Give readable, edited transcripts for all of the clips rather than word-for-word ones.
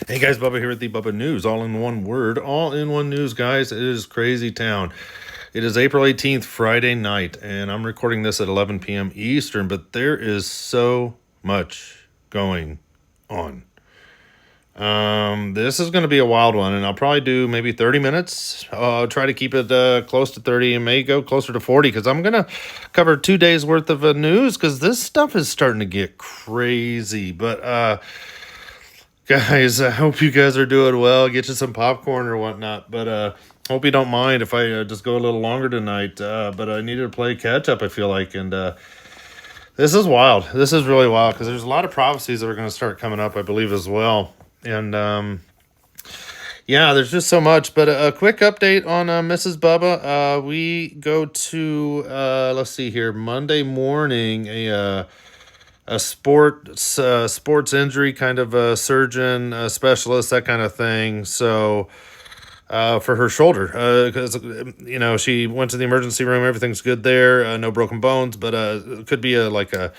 Hey guys, Bubba here at the Bubba News. All in one word, all in one news, guys. It is crazy town. It is April 18th, Friday night, and I'm recording this at 11 p.m. Eastern, but there is so much going on. This is going to be a wild one, and I'll probably do maybe 30 minutes. I'll try to keep it close to 30 and may go closer to 40 because I'm going to cover 2 days worth of news because this stuff is starting to get crazy. But guys, I hope you guys are doing well. Get you some popcorn or whatnot. But hope you don't mind if I just go a little longer tonight. But I needed to play catch up, I feel like. And this is wild. This is really wild because there's a lot of prophecies that are going to start coming up, I believe, as well. And yeah, there's just so much. But a quick update on Mrs. Bubba. We go to, let's see here, Monday morning, a sports injury kind of a surgeon, a specialist, that kind of thing. So for her shoulder, because she went to the emergency room, everything's good there, no broken bones, but it could be a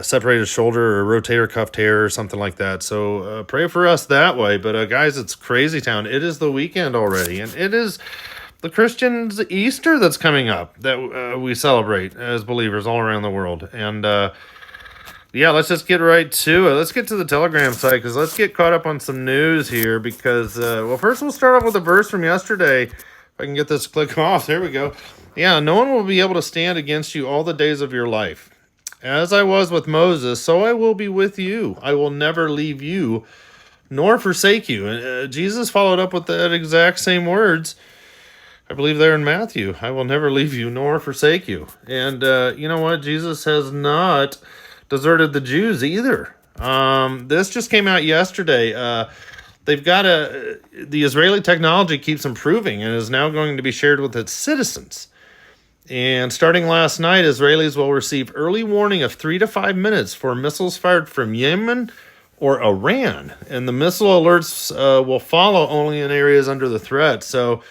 separated shoulder or rotator cuff tear or something like that. So pray for us that way. But guys, it's crazy town. It is the weekend already, and it is the Christians' Easter that's coming up that we celebrate as believers all around the world. And yeah, let's just get right to it. Let's get to the Telegram site because let's get caught up on some news here because, well, first we'll start off with a verse from yesterday. If I can get this to click off. There we go. Yeah, no one will be able to stand against you all the days of your life. As I was with Moses, so I will be with you. I will never leave you nor forsake you. And Jesus followed up with that exact same words. I believe there in Matthew. I will never leave you nor forsake you. And you know what? Jesus has not deserted the Jews either. This just came out yesterday. They've got the Israeli technology keeps improving and is now going to be shared with its citizens. And starting last night, Israelis will receive early warning of 3 to 5 minutes for missiles fired from Yemen or Iran. And the missile alerts will follow only in areas under the threat. So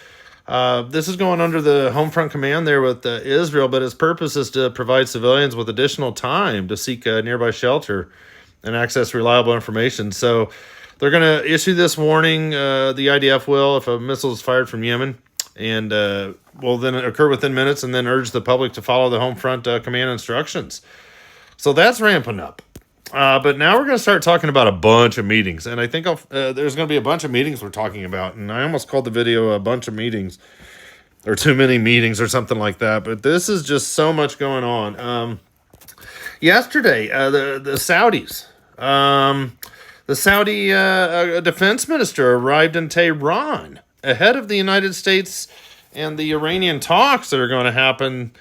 this is going under the home front command there with Israel, but its purpose is to provide civilians with additional time to seek a nearby shelter and access reliable information. So they're going to issue this warning, the IDF will, if a missile is fired from Yemen, and will then occur within minutes, and then urge the public to follow the home front command instructions. So that's ramping up. But now we're going to start talking about a bunch of meetings. And I think there's going to be a bunch of meetings we're talking about. And I almost called the video a bunch of meetings or too many meetings or something like that. But this is just so much going on. Yesterday, the Saudis, the Saudi defense minister arrived in Tehran ahead of the United States and the Iranian talks that are going to happen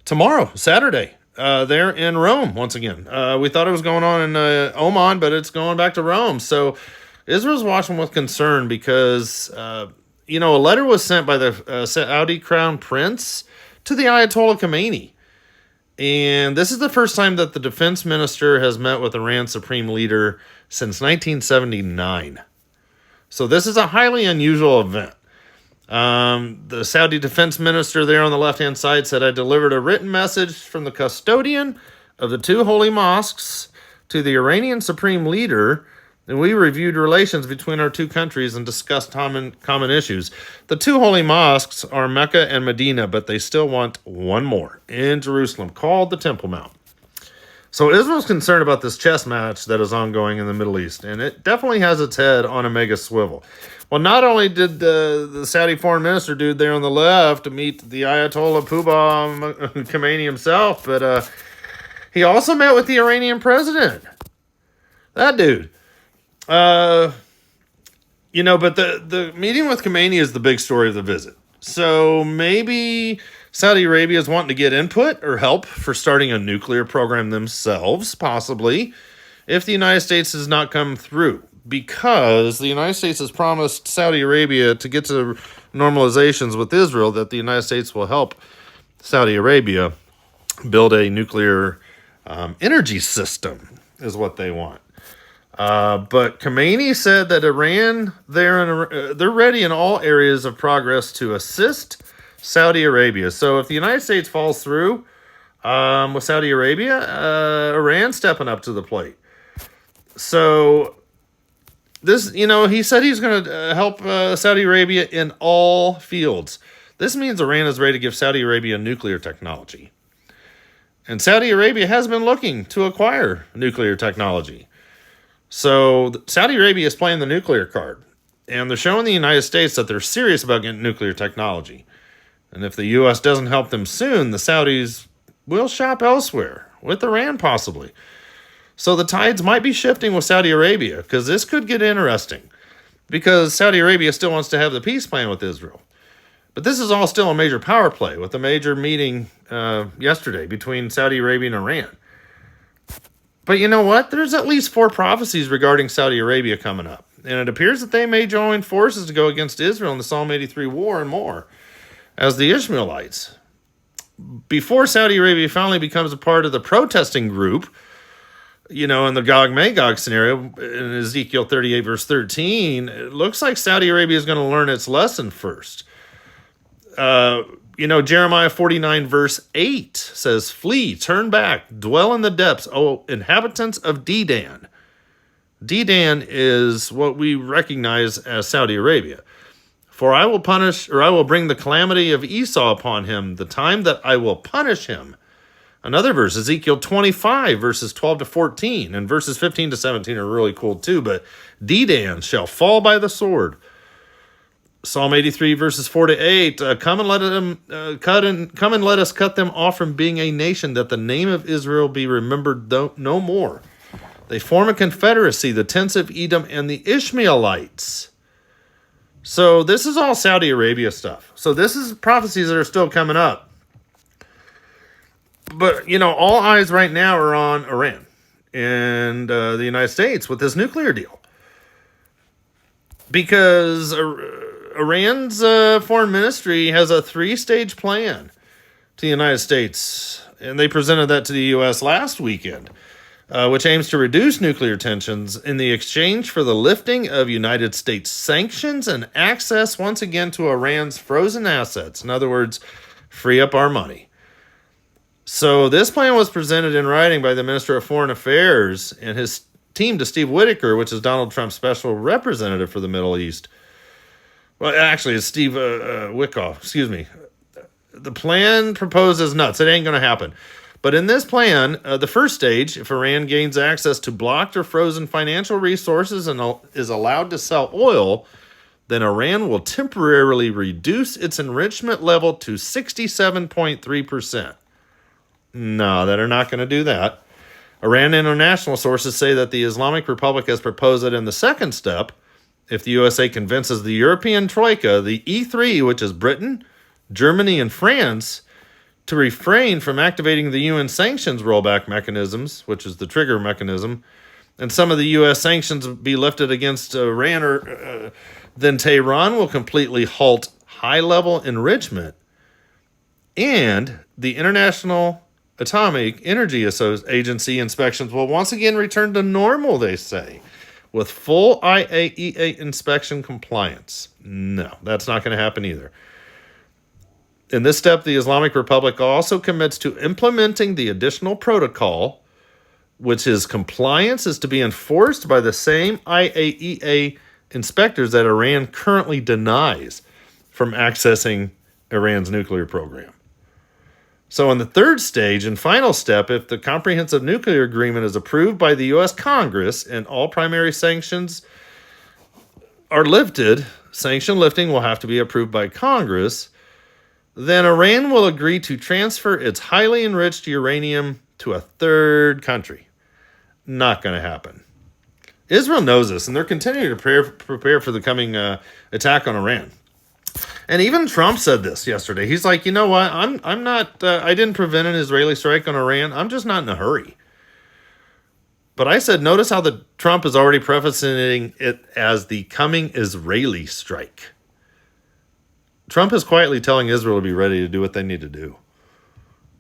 tomorrow, Saturday. There in Rome once again. We thought it was going on in Oman, but it's going back to Rome. So Israel's watching with concern because, a letter was sent by the Saudi crown prince to the Ayatollah Khomeini. And this is the first time that the defense minister has met with Iran's supreme leader since 1979. So this is a highly unusual event. The Saudi defense minister there on the left-hand side said, I delivered a written message from the custodian of the two holy mosques to the Iranian supreme leader, and we reviewed relations between our two countries and discussed common issues. The two holy mosques are Mecca and Medina, but they still want one more in Jerusalem called the Temple Mount. So Israel's concerned about this chess match that is ongoing in the Middle East, and it definitely has its head on a mega swivel. Well, not only did the Saudi foreign minister dude there on the left meet the Ayatollah Khomeini himself, but he also met with the Iranian president. That dude. But the meeting with Khomeini is the big story of the visit. So maybe Saudi Arabia is wanting to get input or help for starting a nuclear program themselves, possibly, if the United States does not come through. Because the United States has promised Saudi Arabia to get to normalizations with Israel that the United States will help Saudi Arabia build a nuclear energy system is what they want. But Khomeini said that Iran, they're ready in all areas of progress to assist Saudi Arabia. So if the United States falls through with Saudi Arabia, Iran stepping up to the plate. So This, he said he's going to help Saudi Arabia in all fields. This means Iran is ready to give Saudi Arabia nuclear technology. And Saudi Arabia has been looking to acquire nuclear technology. So Saudi Arabia is playing the nuclear card. And they're showing the United States that they're serious about getting nuclear technology. And if the U.S. doesn't help them soon, the Saudis will shop elsewhere, with Iran possibly. So the tides might be shifting with Saudi Arabia, because this could get interesting. Because Saudi Arabia still wants to have the peace plan with Israel. But this is all still a major power play, with a major meeting yesterday between Saudi Arabia and Iran. But you know what? There's at least 4 prophecies regarding Saudi Arabia coming up. And it appears that they may join forces to go against Israel in the Psalm 83 war and more, as the Ishmaelites. Before Saudi Arabia finally becomes a part of the protesting group, in the Gog-Magog scenario, in Ezekiel 38 verse 13, it looks like Saudi Arabia is going to learn its lesson first. Jeremiah 49 verse 8 says, "Flee, turn back, dwell in the depths, O inhabitants of Dedan." Dedan is what we recognize as Saudi Arabia. "For I will bring the calamity of Esau upon him, the time that I will punish him." Another verse, Ezekiel 25, verses 12 to 14, and verses 15 to 17 are really cool too, but Dedan shall fall by the sword. Psalm 83, verses 4 to 8, come and let us cut them off from being a nation, that the name of Israel be remembered no more. They form a confederacy, the tents of Edom and the Ishmaelites. So this is all Saudi Arabia stuff. So this is prophecies that are still coming up. But, all eyes right now are on Iran and the United States with this nuclear deal. Because Iran's foreign ministry has a 3-stage plan to the United States. And they presented that to the U.S. last weekend, which aims to reduce nuclear tensions in the exchange for the lifting of United States sanctions and access once again to Iran's frozen assets. In other words, free up our money. So this plan was presented in writing by the Minister of Foreign Affairs and his team to Steve Whitaker, which is Donald Trump's special representative for the Middle East. Well, actually, it's Steve Witkoff. Excuse me. The plan proposes nuts. It ain't going to happen. But in this plan, the first stage, if Iran gains access to blocked or frozen financial resources and is allowed to sell oil, then Iran will temporarily reduce its enrichment level to 67.3%. No, they're not going to do that. Iran international sources say that the Islamic Republic has proposed that in the second step, if the USA convinces the European Troika, the E3, which is Britain, Germany, and France, to refrain from activating the UN sanctions rollback mechanisms, which is the trigger mechanism, and some of the U.S. sanctions be lifted against Iran, then Tehran will completely halt high-level enrichment, and the International Atomic Energy Agency inspections will once again return to normal, they say, with full IAEA inspection compliance. No, that's not going to happen either. In this step, the Islamic Republic also commits to implementing the additional protocol, which is compliance is to be enforced by the same IAEA inspectors that Iran currently denies from accessing Iran's nuclear program. So in the third stage and final step, if the comprehensive nuclear agreement is approved by the U.S. Congress and all primary sanctions are lifted, sanction lifting will have to be approved by Congress, then Iran will agree to transfer its highly enriched uranium to a third country. Not going to happen. Israel knows this, and they're continuing to prepare for the coming attack on Iran. And even Trump said this yesterday. He's like, you know what? I'm not. I didn't prevent an Israeli strike on Iran. I'm just not in a hurry. But I said, notice how the Trump is already prefacing it as the coming Israeli strike. Trump is quietly telling Israel to be ready to do what they need to do.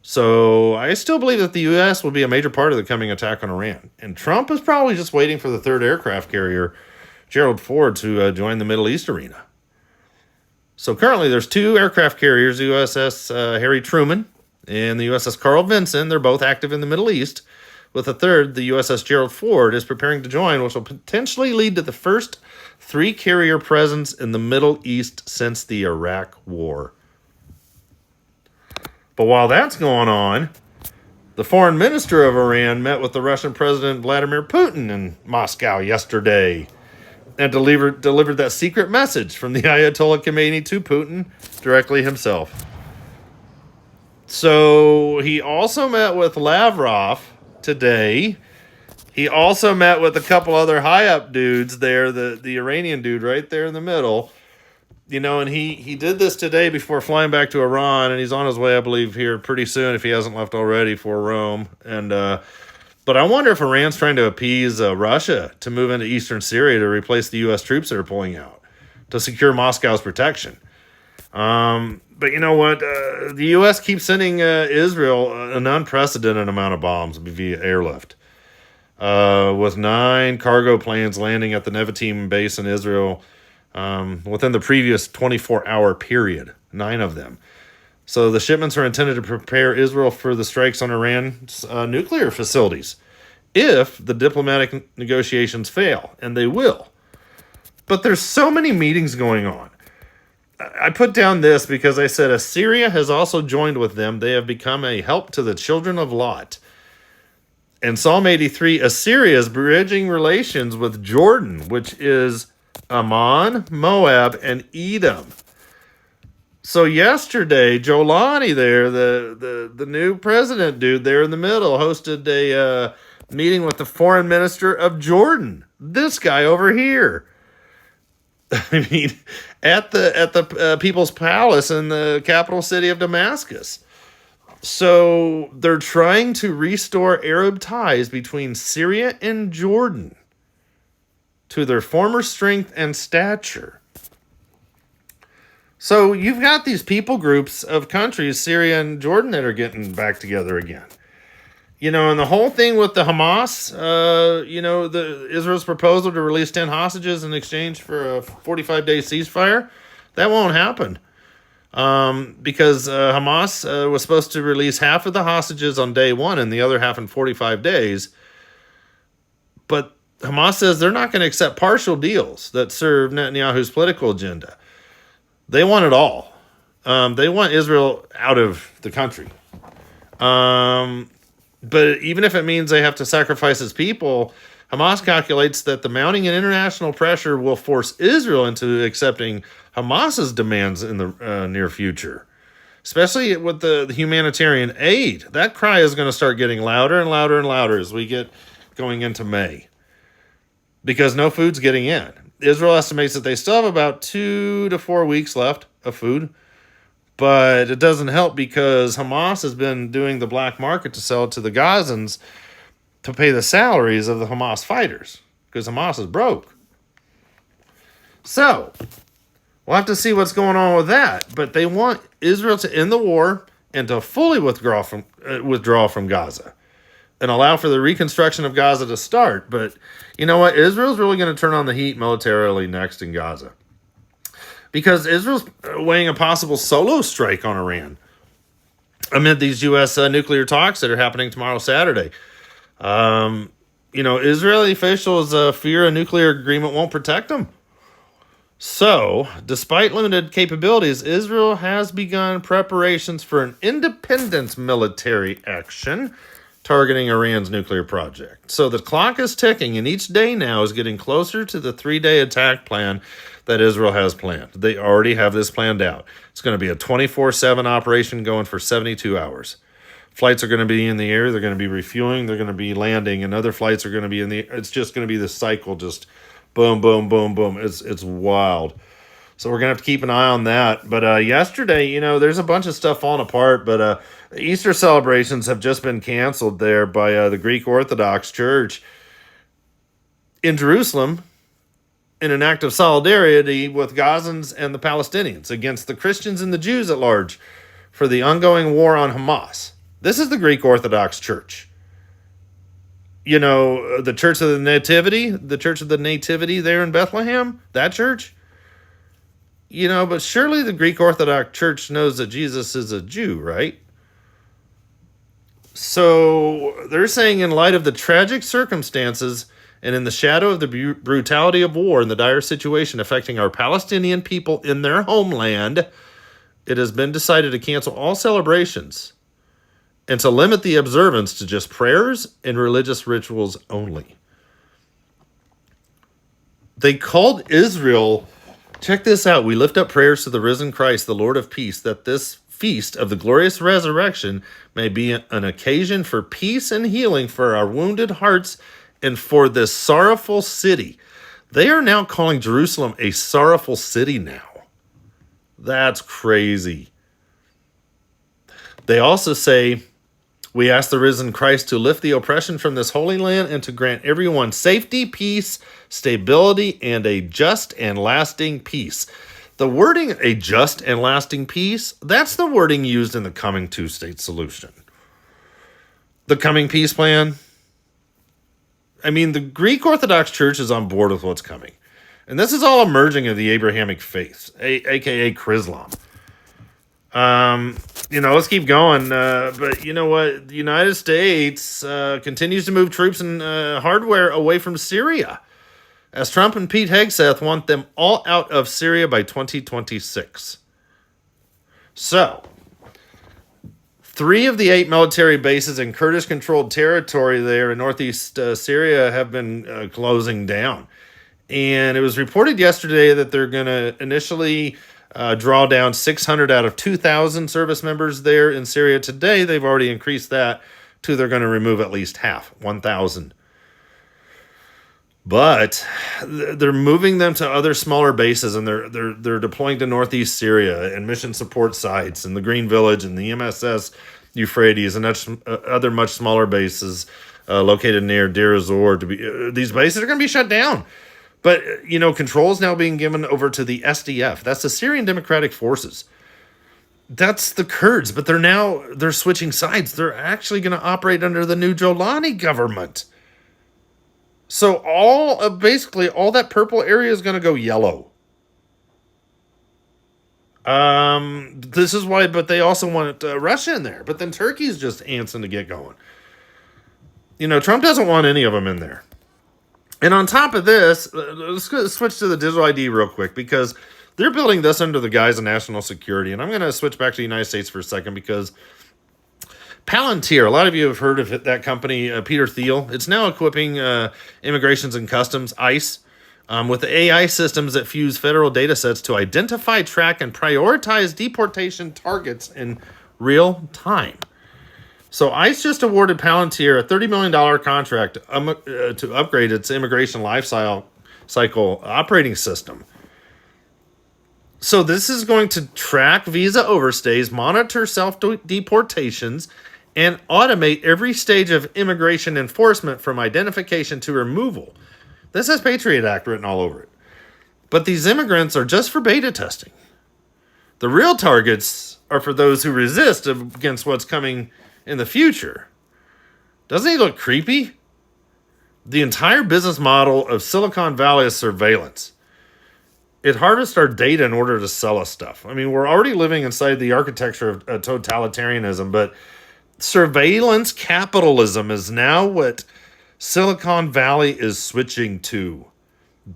So I still believe that the U.S. will be a major part of the coming attack on Iran. And Trump is probably just waiting for the third aircraft carrier, Gerald Ford, to join the Middle East arena. So currently there's 2 aircraft carriers, the USS Harry Truman and the USS Carl Vinson. They're both active in the Middle East. with a third, the USS Gerald Ford, is preparing to join, which will potentially lead to the first 3-carrier presence in the Middle East since the Iraq War. But while that's going on, the foreign minister of Iran met with the Russian President Vladimir Putin in Moscow yesterday and delivered that secret message from the Ayatollah Khomeini to Putin directly himself. So he also met with Lavrov today. He also met with a couple other high-up dudes there, the Iranian dude right there in the middle. And he did this today before flying back to Iran, and he's on his way, I believe, here pretty soon, if he hasn't left already, for Rome. But I wonder if Iran's trying to appease Russia to move into eastern Syria to replace the U.S. troops that are pulling out, to secure Moscow's protection. But you know what? The U.S. keeps sending Israel an unprecedented amount of bombs via airlift. With 9 cargo planes landing at the Nevatim base in Israel within the previous 24-hour period. 9 of them. So the shipments are intended to prepare Israel for the strikes on Iran's nuclear facilities if the diplomatic negotiations fail, and they will. But there's so many meetings going on. I put down this because I said Assyria has also joined with them. They have become a help to the children of Lot. In Psalm 83, Assyria is bridging relations with Jordan, which is Ammon, Moab, and Edom. So yesterday, Jolani there, the new president dude there in the middle, hosted a meeting with the foreign minister of Jordan. This guy over here. I mean, at the People's Palace in the capital city of Damascus. So they're trying to restore Arab ties between Syria and Jordan to their former strength and stature. So you've got these people groups of countries, Syria and Jordan, that are getting back together again. And the whole thing with the Hamas, Israel's proposal to release 10 hostages in exchange for a 45-day ceasefire, that won't happen. Because Hamas was supposed to release half of the hostages on day 1 and the other half in 45 days. But Hamas says they're not going to accept partial deals that serve Netanyahu's political agenda. They want it all. They want Israel out of the country. But even if it means they have to sacrifice its people, Hamas calculates that the mounting and international pressure will force Israel into accepting Hamas's demands in the near future, especially with the humanitarian aid. That cry is going to start getting louder and louder and louder as we get going into May, because no food's getting in. Israel estimates that they still have about 2 to 4 weeks left of food. But it doesn't help because Hamas has been doing the black market to sell it to the Gazans to pay the salaries of the Hamas fighters, because Hamas is broke. So we'll have to see what's going on with that. But they want Israel to end the war and to fully withdraw from Gaza and allow for the reconstruction of Gaza to start. But you know what? Israel's really going to turn on the heat militarily next in Gaza, because Israel's weighing a possible solo strike on Iran amid these U.S. Nuclear talks that are happening tomorrow, Saturday. Israeli officials fear a nuclear agreement won't protect them. So, despite limited capabilities, Israel has begun preparations for an independent military action targeting Iran's nuclear project. So the clock is ticking, and each day now is getting closer to the 3-day attack plan that Israel has planned. They already have this planned out. It's going to be a 24/7 operation going for 72 hours. Flights are going to be in the air. They're going to be refueling. They're going to be landing, and other flights are going to be in the air. It's just going to be this cycle, just boom, boom, boom, boom. It's wild. So we're going to have to keep an eye on that. But yesterday, there's a bunch of stuff falling apart, but Easter celebrations have just been canceled there by the Greek Orthodox Church in Jerusalem, in an act of solidarity with Gazans and the Palestinians against the Christians and the Jews at large for the ongoing war on Hamas. This is the Greek Orthodox Church. The Church of the Nativity there in Bethlehem, that church. But surely the Greek Orthodox Church knows that Jesus is a Jew, right? So they're saying, in light of the tragic circumstances and in the shadow of the brutality of war and the dire situation affecting our Palestinian people in their homeland, it has been decided to cancel all celebrations and to limit the observance to just prayers and religious rituals only. They called Israel, check this out, we lift up prayers to the risen Christ, the Lord of peace, that this feast of the glorious resurrection may be an occasion for peace and healing for our wounded hearts and for this sorrowful city. They are now calling Jerusalem a sorrowful city now. That's crazy. They also say, we ask the risen Christ to lift the oppression from this holy land and to grant everyone safety, peace, stability, and a just and lasting peace. The wording, a just and lasting peace, that's the wording used in the coming two-state solution. The coming peace plan. I mean, the Greek Orthodox Church is on board with what's coming. And this is all emerging of the Abrahamic faiths, a.k.a. Chrislam. Let's keep going. But you know what? The United States continues to move troops and hardware away from Syria, as Trump and Pete Hegseth want them all out of Syria by 2026. So, 3 of the 8 military bases in Kurdish-controlled territory there in northeast Syria have been closing down. And it was reported yesterday that they're going to initially draw down 600 out of 2,000 service members there in Syria. Today, they've already increased that to they're going to remove at least half, 1,000. But they're moving them to other smaller bases, and they're deploying to northeast Syria and mission support sites and the Green Village and the MSS Euphrates and other much smaller bases located near Deir ez-Zor. These bases are going to be shut down. But, control is now being given over to the SDF. That's the Syrian Democratic Forces. That's the Kurds, but they're switching sides. They're actually going to operate under the new Jolani government. So all that purple area is going to go yellow. This is why, but they also want Russia in there. But then Turkey's just antsing to get going. Trump doesn't want any of them in there. And on top of this, let's switch to the digital ID real quick, because they're building this under the guise of national security. And I'm going to switch back to the United States for a second, because Palantir, a lot of you have heard of that company, Peter Thiel. It's now equipping Immigrations and Customs, ICE, with AI systems that fuse federal data sets to identify, track, and prioritize deportation targets in real time. So ICE just awarded Palantir a $30 million contract to upgrade its immigration cycle operating system. So this is going to track visa overstays, monitor self-deportations, and automate every stage of immigration enforcement from identification to removal. This has Patriot Act written all over it. But these immigrants are just for beta testing. The real targets are for those who resist against what's coming in the future. Doesn't he look creepy? The entire business model of Silicon Valley is surveillance. It harvests our data in order to sell us stuff. I mean, we're already living inside the architecture of totalitarianism, but surveillance capitalism is now what Silicon Valley is switching to.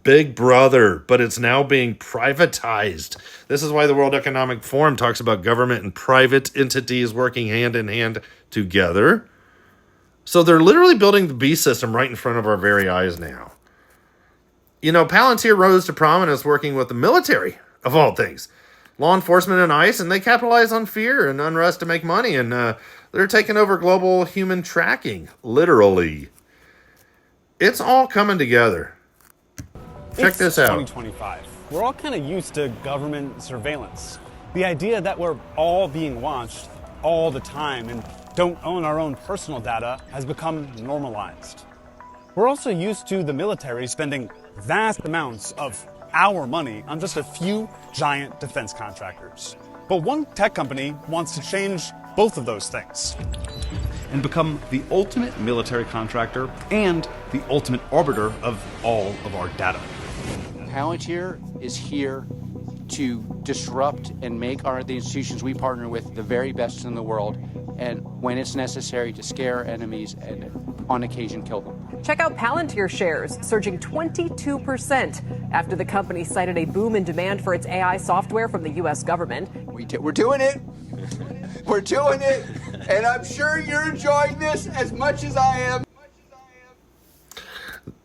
Big Brother, but it's now being privatized. This is why the World Economic Forum talks about government and private entities working hand in hand together. So they're literally building the beast system right in front of our very eyes now. Palantir rose to prominence working with the military, of all things. Law enforcement and ICE, and they capitalize on fear and unrest to make money, and they're taking over global human tracking, literally. It's all coming together. Check this out. 2025. We're all kind of used to government surveillance. The idea that we're all being watched all the time and don't own our own personal data has become normalized. We're also used to the military spending vast amounts of our money on just a few giant defense contractors. But one tech company wants to change both of those things and become the ultimate military contractor and the ultimate arbiter of all of our data. Palantir is here to disrupt and make the institutions we partner with the very best in the world and when it's necessary to scare enemies and on occasion kill them. Check out Palantir shares surging 22% after the company cited a boom in demand for its AI software from the U.S. government. We're doing it. We're doing it. And I'm sure you're enjoying this as much as I am.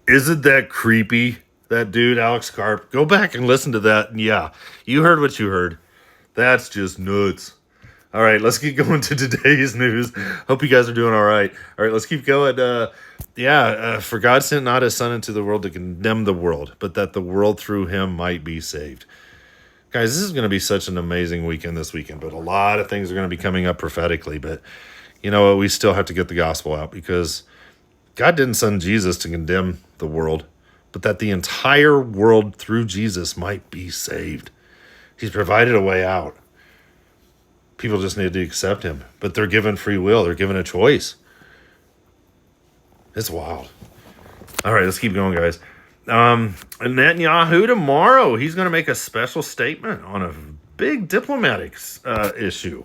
Isn't that creepy? That dude, Alex Karp. Go back and listen to that. And yeah, you heard what you heard. That's just nuts. All right, let's keep going to today's news. Hope you guys are doing all right. All right, let's keep going. For God sent not his son into the world to condemn the world, but that the world through him might be saved. Guys, this is going to be such an amazing weekend this weekend, but a lot of things are going to be coming up prophetically. But you know what? We still have to get the gospel out because God didn't send Jesus to condemn the world, but that the entire world through Jesus might be saved. He's provided a way out. People just need to accept him, but they're given free will. They're given a choice. It's wild. All right, let's keep going, guys. Netanyahu tomorrow, he's going to make a special statement on a big diplomatic issue.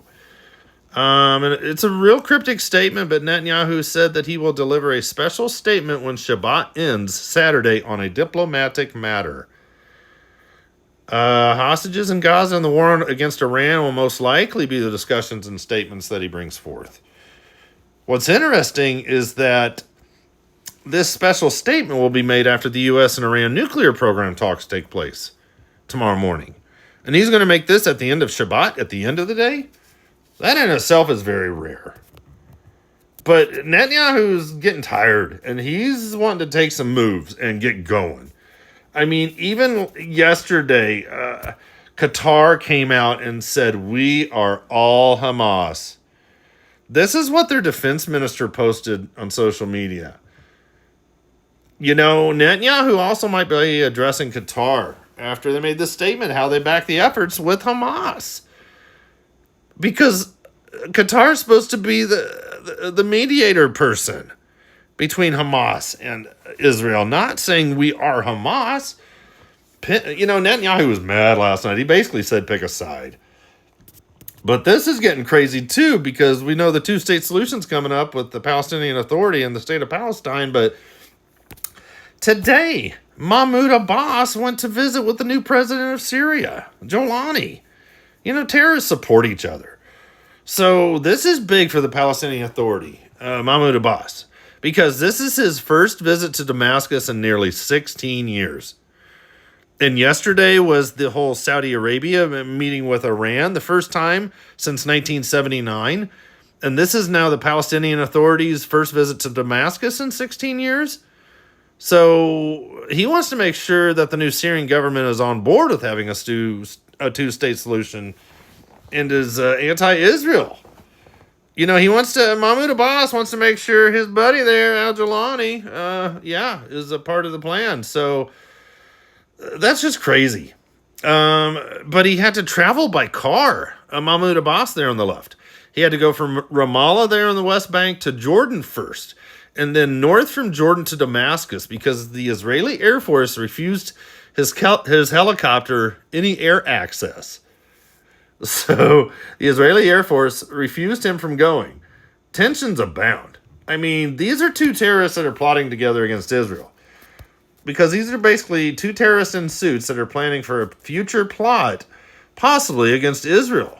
And it's a real cryptic statement, but Netanyahu said that he will deliver a special statement when Shabbat ends Saturday on a diplomatic matter. Hostages in Gaza and the war against Iran will most likely be the discussions and statements that he brings forth. What's interesting is that this special statement will be made after the U.S. and Iran nuclear program talks take place tomorrow morning. And he's going to make this at the end of Shabbat, at the end of the day. That in itself is very rare. But Netanyahu's getting tired, and he's wanting to take some moves and get going. I mean, even yesterday, Qatar came out and said, we are all Hamas. This is what their defense minister posted on social media. You know, Netanyahu also might be addressing Qatar after they made this statement, how they back the efforts with Hamas. Because Qatar is supposed to be the mediator person between Hamas and Israel, not saying we are Hamas. You know, Netanyahu was mad last night. He basically said pick a side. But this is getting crazy too, because we know the two-state solution's coming up with the Palestinian Authority and the state of Palestine. But today, Mahmoud Abbas went to visit with the new president of Syria, Jolani. You know, terrorists support each other. So this is big for the Palestinian Authority, Mahmoud Abbas, because this is his first visit to Damascus in nearly 16 years. And yesterday was the whole Saudi Arabia meeting with Iran, the first time since 1979. And this is now the Palestinian Authority's first visit to Damascus in 16 years. So he wants to make sure that the new Syrian government is on board with having a two-state solution and is anti-Israel. You know, Mahmoud Abbas wants to make sure his buddy there, al-Jolani, is a part of the plan. So that's just crazy. But he had to travel by car, Mahmoud Abbas there on the left. He had to go from Ramallah there on the West Bank to Jordan first, and then north from Jordan to Damascus, because the Israeli Air Force refused his helicopter any air access. So the Israeli Air Force refused him from going. Tensions abound. I mean, these are two terrorists that are plotting together against Israel. Because these are basically two terrorists in suits that are planning for a future plot, possibly against Israel,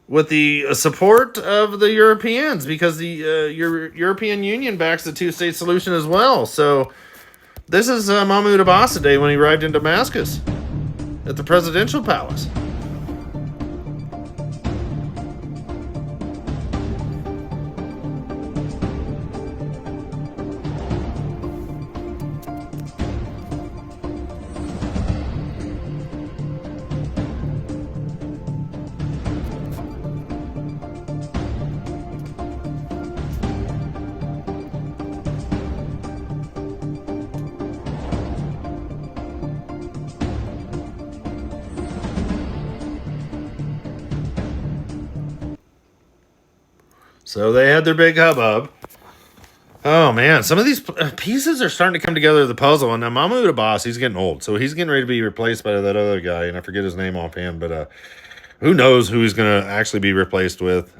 with the support of the Europeans, because the European Union backs the two-state solution as well. So this is Mahmoud Abbas today when he arrived in Damascus at the presidential palace. So they had their big hubbub. Oh, man. Some of these pieces are starting to come together of the puzzle. And now Mahmoud Abbas, he's getting old. So he's getting ready to be replaced by that other guy. And I forget his name offhand. But who knows who he's going to actually be replaced with.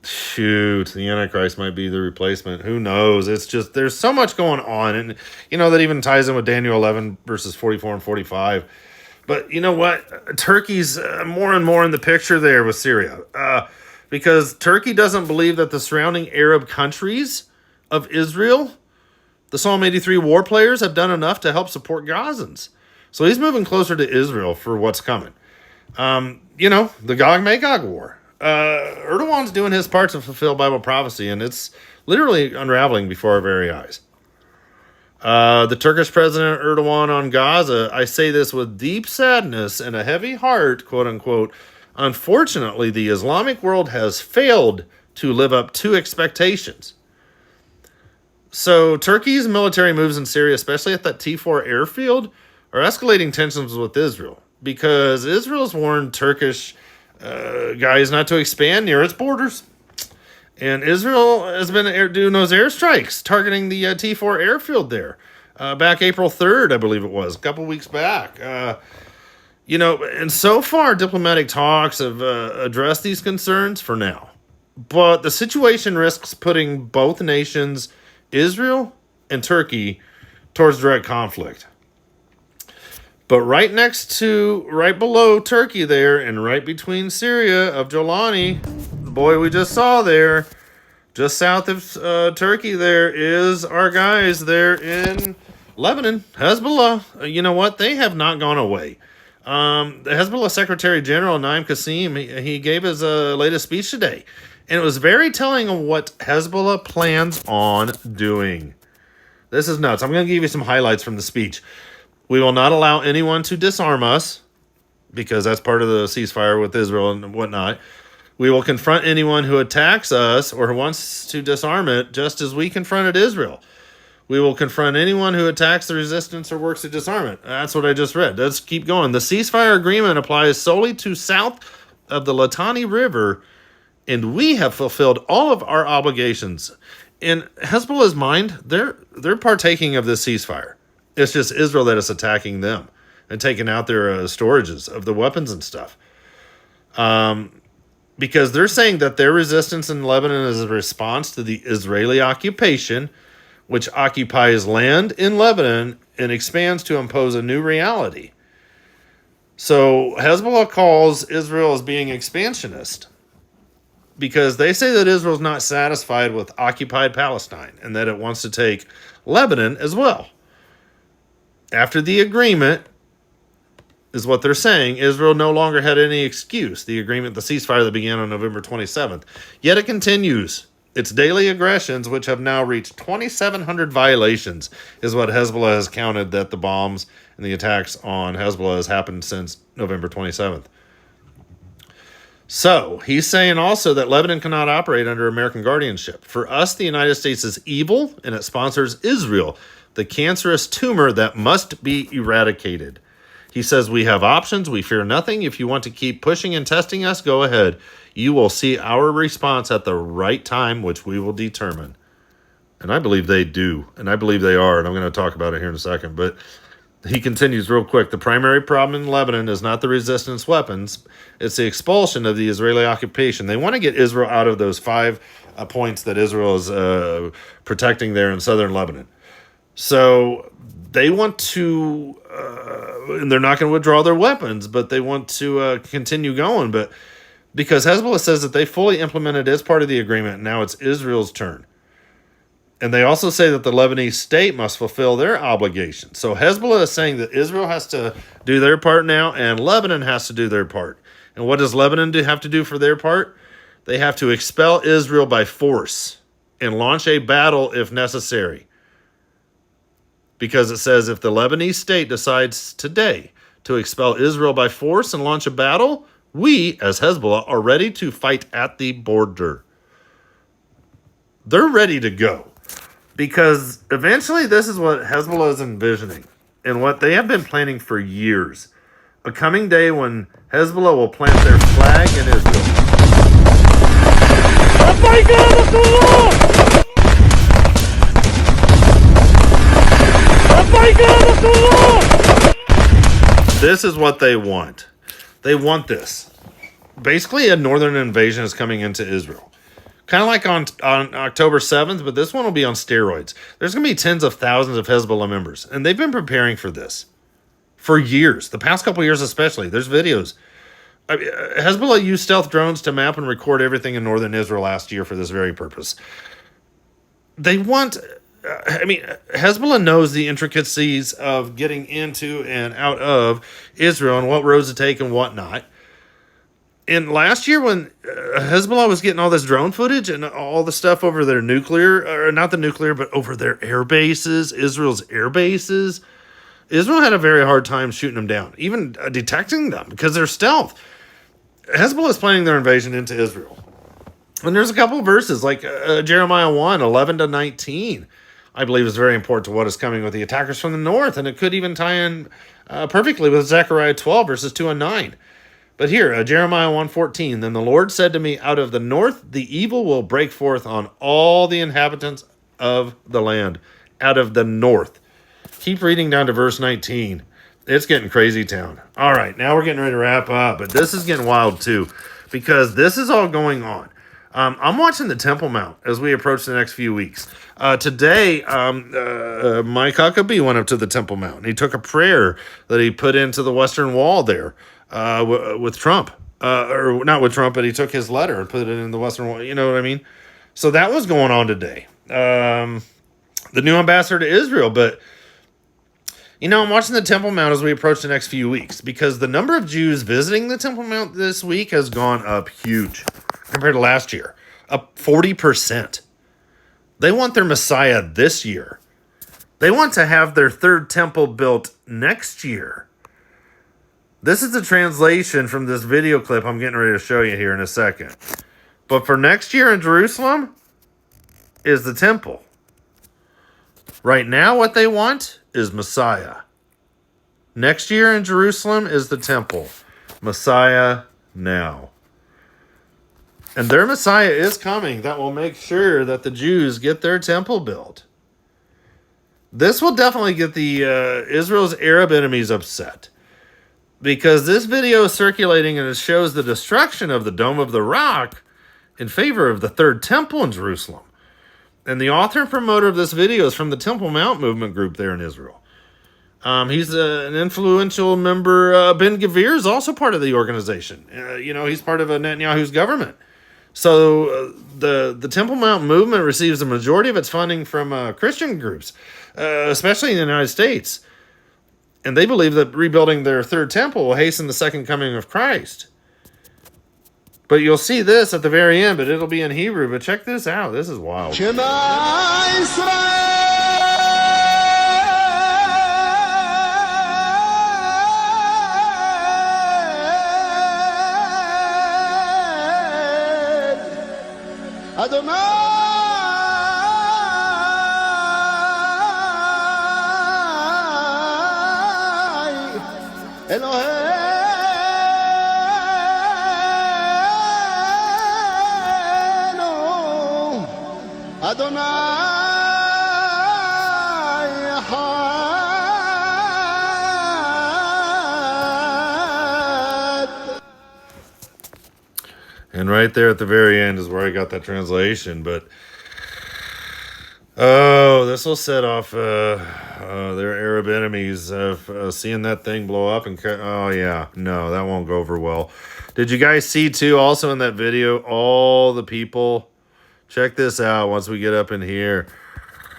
Shoot, the Antichrist might be the replacement. Who knows? It's just, there's so much going on. And, that even ties in with Daniel 11 verses 44 and 45. But you know what? Turkey's more and more in the picture there with Syria. Because Turkey doesn't believe that the surrounding Arab countries of Israel, the Psalm 83 war players, have done enough to help support Gazans. So he's moving closer to Israel for what's coming. The Gog-Magog war. Erdogan's doing his part to fulfill Bible prophecy, and it's literally unraveling before our very eyes. The Turkish President Erdogan on Gaza, I say this with deep sadness and a heavy heart, quote unquote. Unfortunately, the Islamic world has failed to live up to expectations. So Turkey's military moves in Syria, especially at that T4 airfield, are escalating tensions with Israel, because Israel's warned Turkish guys not to expand near its borders. And Israel has been doing those airstrikes, targeting the T4 airfield there. Back April 3rd, I believe it was, a couple weeks back. And so far, diplomatic talks have addressed these concerns for now. But the situation risks putting both nations, Israel and Turkey, towards direct conflict. But right below Turkey there, and right between Syria of Jolani, the boy we just saw there, just south of Turkey there, is our guys there in Lebanon, Hezbollah. You know what? They have not gone away. The Hezbollah Secretary General, Naim Qassem, he gave his latest speech today. And it was very telling of what Hezbollah plans on doing. This is nuts. I'm going to give you some highlights from the speech. We will not allow anyone to disarm us, because that's part of the ceasefire with Israel and whatnot. We will confront anyone who attacks us or who wants to disarm it, just as we confronted Israel. We will confront anyone who attacks the resistance or works to disarm it. That's what I just read. Let's keep going. The ceasefire agreement applies solely to south of the Litani River, and we have fulfilled all of our obligations. In Hezbollah's mind, they're partaking of this ceasefire. It's just Israel that is attacking them and taking out their storages of the weapons and stuff. Because they're saying that their resistance in Lebanon is a response to the Israeli occupation, which occupies land in Lebanon and expands to impose a new reality. So Hezbollah calls Israel as being expansionist, because they say that Israel's not satisfied with occupied Palestine and that it wants to take Lebanon as well. After the agreement, is what they're saying, Israel no longer had any excuse. The agreement, the ceasefire that began on November 27th. Yet it continues. Its daily aggressions, which have now reached 2,700 violations, is what Hezbollah has counted that the bombs and the attacks on Hezbollah has happened since November 27th. So, he's saying also that Lebanon cannot operate under American guardianship. For us, the United States is evil, and it sponsors Israel, the cancerous tumor that must be eradicated. He says, we have options. We fear nothing. If you want to keep pushing and testing us, go ahead. You will see our response at the right time, which we will determine. And I believe they do. And I believe they are. And I'm going to talk about it here in a second. But he continues real quick. The primary problem in Lebanon is not the resistance weapons. It's the expulsion of the Israeli occupation. They want to get Israel out of those 5 points that Israel is protecting there in southern Lebanon. So they want to, and they're not going to withdraw their weapons, but they want to continue going. But because Hezbollah says that they fully implemented its part of the agreement, now it's Israel's turn. And they also say that the Lebanese state must fulfill their obligations. So Hezbollah is saying that Israel has to do their part now, and Lebanon has to do their part. And what does Lebanon have to do for their part? They have to expel Israel by force and launch a battle if necessary. Because it says if the Lebanese state decides today to expel Israel by force and launch a battle, we, as Hezbollah, are ready to fight at the border. They're ready to go. Because eventually this is what Hezbollah is envisioning and what they have been planning for years. A coming day when Hezbollah will plant their flag in Israel. This is what they want. They want this. Basically, a northern invasion is coming into Israel. Kind of like on October 7th, but this one will be on steroids. There's going to be tens of thousands of Hezbollah members, and they've been preparing for this for years, the past couple years especially. There's videos. Hezbollah used stealth drones to map and record everything in northern Israel last year for this very purpose. They want... Hezbollah knows the intricacies of getting into and out of Israel and what roads to take and what not. And last year when Hezbollah was getting all this drone footage and all the stuff over their nuclear, or not the nuclear, but over their air bases, Israel's air bases, Israel had a very hard time shooting them down, even detecting them because they're stealth. Hezbollah is planning their invasion into Israel. And there's a couple of verses like Jeremiah 1, 11 to 19, I believe is very important to what is coming with the attackers from the north. And it could even tie in perfectly with Zechariah 12, verses 2 and 9. But here, Jeremiah 1:14, then the Lord said to me, out of the north the evil will break forth on all the inhabitants of the land. Out of the north. Keep reading down to verse 19. It's getting crazy town. All right, now we're getting ready to wrap up, but this is getting wild too, because this is all going on. I'm watching the Temple Mount as we approach the next few weeks. Today, Mike Huckabee went up to the Temple Mount, and he took a prayer that he put into the Western Wall there with Trump. Or not with Trump, but he took his letter and put it in the Western Wall. You know what I mean? So that was going on today. The new ambassador to Israel, but... I'm watching the Temple Mount as we approach the next few weeks because the number of Jews visiting the Temple Mount this week has gone up huge compared to last year, up 40%. They want their Messiah this year. They want to have their third temple built next year. This is a translation from this video clip I'm getting ready to show you here in a second. But for next year in Jerusalem is the temple. Right now, what they want is Messiah. Next year in Jerusalem is the temple. Messiah now. And their Messiah is coming that will make sure that the Jews get their temple built. This will definitely get the Israel's Arab enemies upset. Because this video is circulating and it shows the destruction of the Dome of the Rock in favor of the third temple in Jerusalem. And the author and promoter of this video is from the Temple Mount movement group there in Israel. He's an influential member. Ben Gvir is also part of the organization. He's part of Netanyahu's government. So the Temple Mount movement receives the majority of its funding from Christian groups, especially in the United States. And they believe that rebuilding their third temple will hasten the second coming of Christ. But you'll see this at the very end, but it'll be in Hebrew. But check this out. This is wild. And right there at the very end is where I got that translation. But, this will set off their Arab enemies of seeing that thing blow up. And no, that won't go over well. Did you guys see, too, also in that video, all the people? Check this out once we get up in here.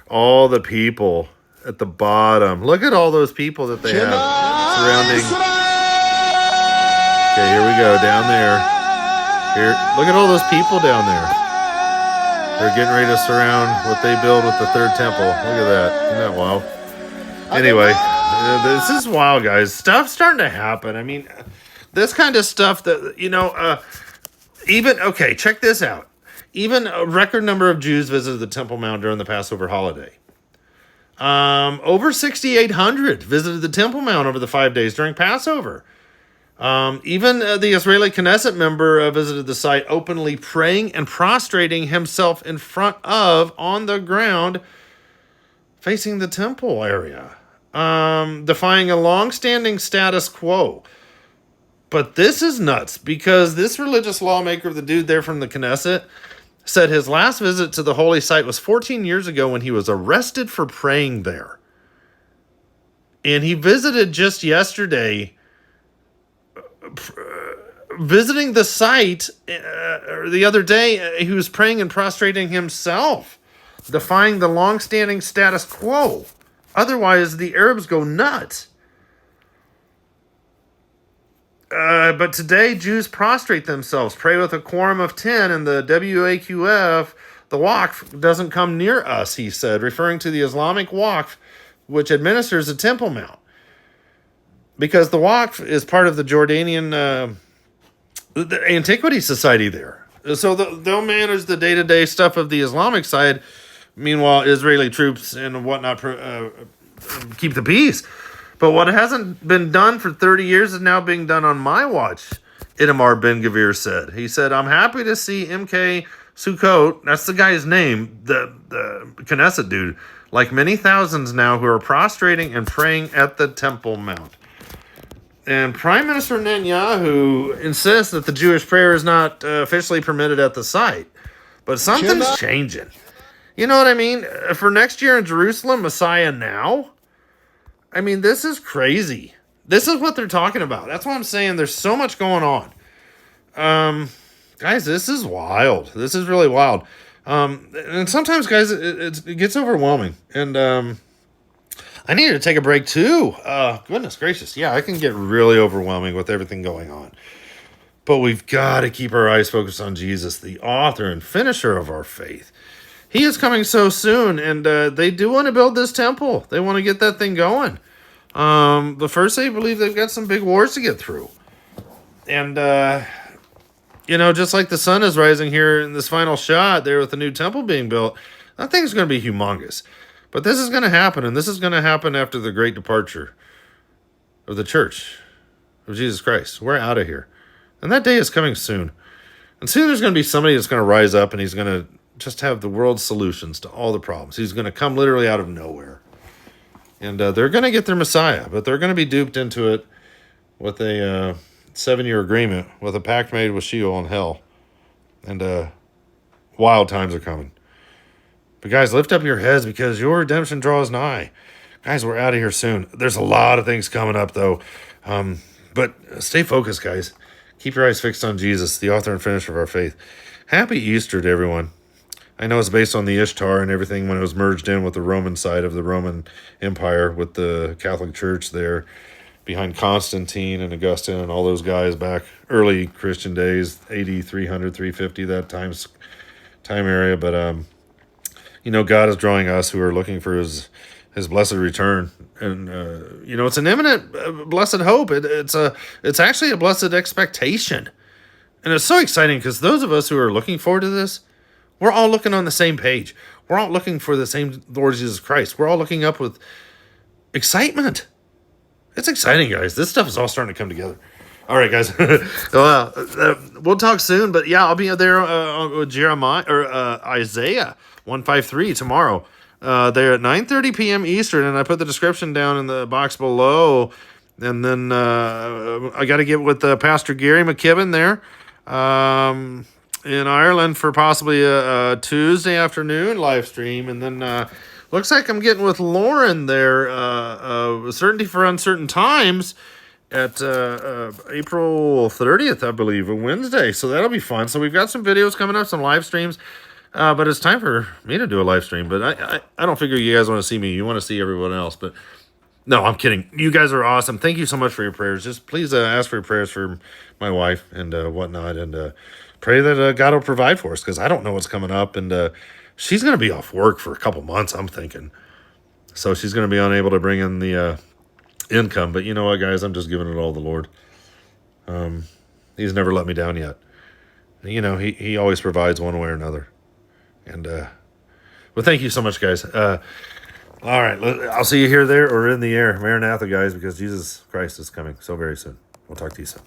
All the people at the bottom. Look at all those people that they have surrounding. Okay, here we go, down there. Here, look at all those people down there. They're getting ready to surround what they build with the third temple. Look at that. Isn't that wild? Anyway, this is wild, guys. Stuff's starting to happen. I mean, this kind of stuff that, okay, check this out. Even a record number of Jews visited the Temple Mount during the Passover holiday. Over 6,800 visited the Temple Mount over the 5 days during Passover. Even the Israeli Knesset member visited the site openly praying and prostrating himself in front of, on the ground, facing the temple area, defying a long-standing status quo. But this is nuts, because this religious lawmaker, the dude there from the Knesset, said his last visit to the holy site was 14 years ago when he was arrested for praying there. And he visited just yesterday, visiting the site the other day. He was praying and prostrating himself, defying the long-standing status quo. Otherwise, the Arabs go nuts. But today, Jews prostrate themselves, pray with a quorum of 10, and the WAQF, the Waqf, doesn't come near us, he said, referring to the Islamic Waqf, which administers the Temple Mount. Because the Waqf is part of the Jordanian the Antiquity Society there. So they'll manage the day-to-day stuff of the Islamic side. Meanwhile, Israeli troops and whatnot keep the peace. But what hasn't been done for 30 years is now being done on my watch, Itamar Ben-Gvir said. He said, I'm happy to see MK Sukkot, that's the guy's name, the Knesset dude, like many thousands now who are prostrating and praying at the Temple Mount. And Prime Minister Netanyahu insists that the Jewish prayer is not officially permitted at the site. But something's changing. You know what I mean? For next year in Jerusalem, Messiah now? I mean, this is crazy. This is what they're talking about. That's why I'm saying there's so much going on. Guys, this is wild. This is really wild. And sometimes, guys, it gets overwhelming. And I need to take a break, too. Goodness gracious. Yeah, I can get really overwhelming with everything going on. But we've got to keep our eyes focused on Jesus, the author and finisher of our faith. He is coming so soon, and they do want to build this temple. They want to get that thing going. The first, they believe they've got some big wars to get through. And, just like the sun is rising here in this final shot there with the new temple being built, that thing's going to be humongous. But this is going to happen, and this is going to happen after the great departure of the church of Jesus Christ. We're out of here. And that day is coming soon. And soon there's going to be somebody that's going to rise up, and he's going to just have the world's solutions to all the problems. He's going to come literally out of nowhere. And they're going to get their Messiah, but they're going to be duped into it with a 7-year agreement, with a pact made with Sheol and hell. And wild times are coming. But guys, lift up your heads because your redemption draws nigh. Guys, we're out of here soon. There's a lot of things coming up, though. But stay focused, guys. Keep your eyes fixed on Jesus, the author and finisher of our faith. Happy Easter to everyone. I know it's based on the Ishtar and everything when it was merged in with the Roman side of the Roman Empire with the Catholic Church there behind Constantine and Augustine and all those guys back early Christian days, AD 300, 350, that time area. But, God is drawing us who are looking for his blessed return. And, it's an imminent blessed hope. It's actually a blessed expectation. And it's so exciting because those of us who are looking forward to this, we're all looking on the same page. We're all looking for the same Lord Jesus Christ. We're all looking up with excitement. It's exciting, guys. This stuff is all starting to come together. All right, guys. We'll talk soon. But yeah, I'll be there with Jeremiah or Isaiah 153 tomorrow. They're at 9:30 p.m. Eastern, and I put the description down in the box below. And then I got to get with Pastor Gary McKibben there. In Ireland for possibly a Tuesday afternoon live stream. And then looks like I'm getting with Lauren there, Certainty for Uncertain Times at April 30th, I believe, a Wednesday. So that'll be fun. So we've got some videos coming up, some live streams. But it's time for me to do a live stream. But I don't figure you guys want to see me. You want to see everyone else. But no, I'm kidding. You guys are awesome. Thank you so much for your prayers. Just please ask for your prayers for my wife and whatnot. And pray that God will provide for us because I don't know what's coming up. And she's going to be off work for a couple months, I'm thinking. So she's going to be unable to bring in the income. But you know what, guys? I'm just giving it all to the Lord. He's never let me down yet. He always provides one way or another. And, well, thank you so much, guys. All right. I'll see you here, there, or in the air. Maranatha, guys, because Jesus Christ is coming so very soon. We'll talk to you soon.